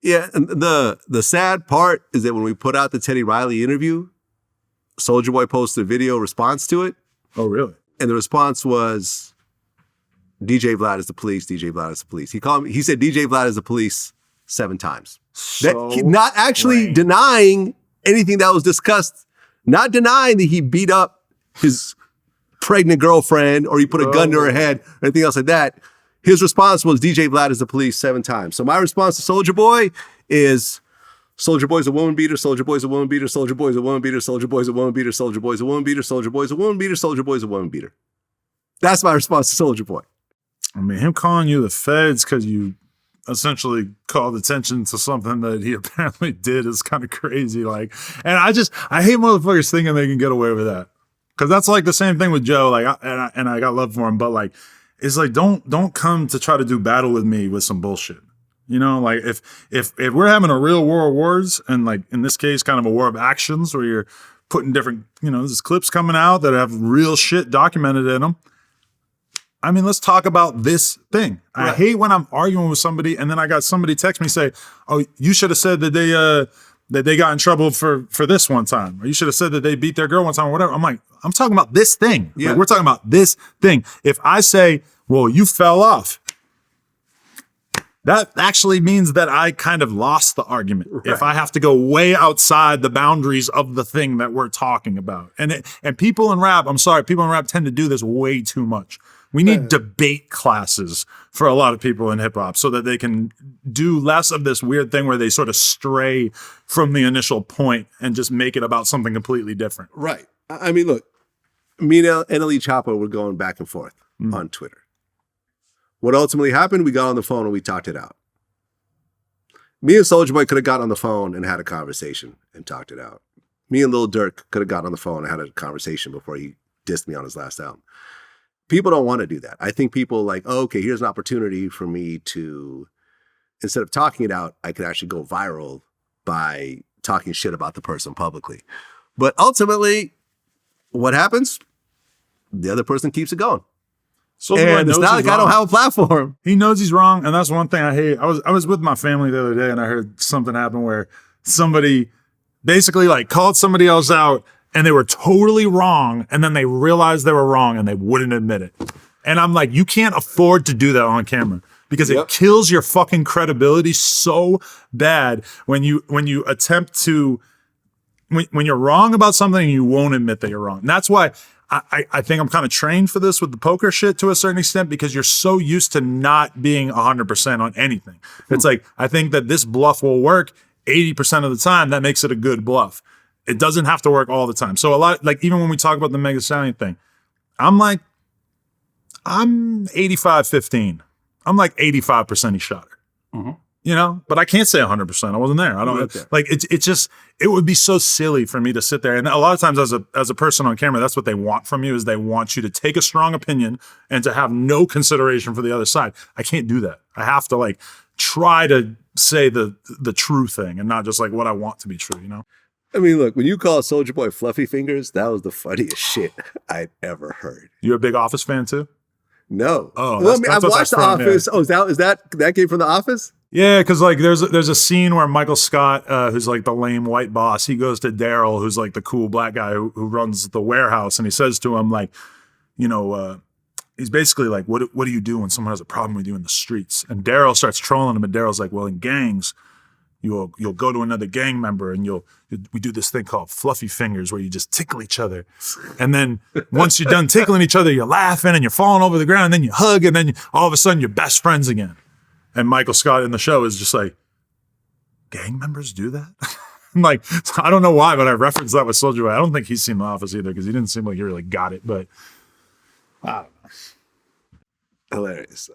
Yeah, and the sad part is that when we put out the Teddy Riley interview, Soulja Boy posted a video response to it. Oh, really? And the response was, DJ Vlad is the police, DJ Vlad is the police. He said DJ Vlad is the police 7 times. Not actually denying anything that was discussed, not denying that he beat up his pregnant girlfriend or he put a gun to her head or anything else like that. His response was DJ Vlad is the police 7 times. So my response to Soulja Boy is Soulja Boy's a woman beater, Soulja Boy's a woman beater, Soulja Boy's a woman beater, Soulja Boy's a woman beater, Soulja Boy's a woman beater, Soulja Boy's a woman beater, Soulja Boy's a woman beater. That's my response to Soulja Boy. I mean, him calling you the feds because you essentially called attention to something that he apparently did is kind of crazy. Like, and I hate motherfuckers thinking they can get away with that. Cause that's like the same thing with Joe. Like, I got love for him, but like, it's like, don't come to try to do battle with me with some bullshit. You know, like if we're having a real war of words and like in this case, kind of a war of actions where you're putting different, you know, there's clips coming out that have real shit documented in them. I mean, let's talk about this thing. Right. I hate when I'm arguing with somebody and then I got somebody text me say, "Oh, you should have said that they got in trouble for this one time, or you should have said that they beat their girl one time, or whatever." I'm like, I'm talking about this thing. Yeah. Like, we're talking about this thing. If I say, "Well, you fell off," that actually means that I kind of lost the argument. Right. If I have to go way outside the boundaries of the thing that we're talking about, and people in rap, I'm sorry, people in rap tend to do this way too much. We need debate classes for a lot of people in hip hop so that they can do less of this weird thing where they sort of stray from the initial point and just make it about something completely different. Right. I mean, look, me and Ali Choppa were going back and forth on Twitter. What ultimately happened, we got on the phone and we talked it out. Me and Soulja Boy could have got on the phone and had a conversation and talked it out. Me and Lil Durk could have got on the phone and had a conversation before he dissed me on his last album. People don't want to do that. I think people like, oh, okay, here's an opportunity for me to, instead of talking it out, I could actually go viral by talking shit about the person publicly. But ultimately, what happens? The other person keeps it going. So and it's not like I don't have a platform. He knows he's wrong, and that's one thing I hate. I was with my family the other day, and I heard something happen where somebody basically like called somebody else out, and they were totally wrong, and then they realized they were wrong, and they wouldn't admit it. And I'm like, you can't afford to do that on camera because it kills your fucking credibility so bad when you attempt to when you're wrong about something and you won't admit that you're wrong. And that's why I think I'm kind of trained for this with the poker shit to a certain extent because you're so used to not being 100% on anything. It's like, I think that this bluff will work 80% of the time. That makes it a good bluff. It doesn't have to work all the time. So a lot, like even when we talk about the Mega Stallion thing, I'm 85-15. I'm like 85% he shot her. Mm-hmm. You know, but I can't say 100%. I wasn't there. I don't like it would be so silly for me to sit there. And a lot of times as a person on camera, that's what they want from you is they want you to take a strong opinion and to have no consideration for the other side. I can't do that. I have to like try to say the true thing and not just like what I want to be true, you know? I mean, look, when you call Soulja Boy Fluffy Fingers, that was the funniest shit I'd ever heard. You're a big Office fan too? No. Oh, well, I watched The Office. Yeah. Oh, is that came from The Office? Yeah, because like there's a scene where Michael Scott, who's like the lame white boss, he goes to Daryl, who's like the cool black guy who runs the warehouse, and he says to him like, you know, he's basically like, what do you do when someone has a problem with you in the streets? And Daryl starts trolling him, and Daryl's like, well, in gangs, you'll go to another gang member and we do this thing called fluffy fingers where you just tickle each other. And then once you're done tickling each other, you're laughing and you're falling over the ground and then you hug and then all of a sudden you're best friends again. And Michael Scott in the show is just like, gang members do that? I'm like, I don't know why, but I referenced that with Soulja Boy. I don't think he's seen The Office either because he didn't seem like he really got it, but I don't know. Hilarious.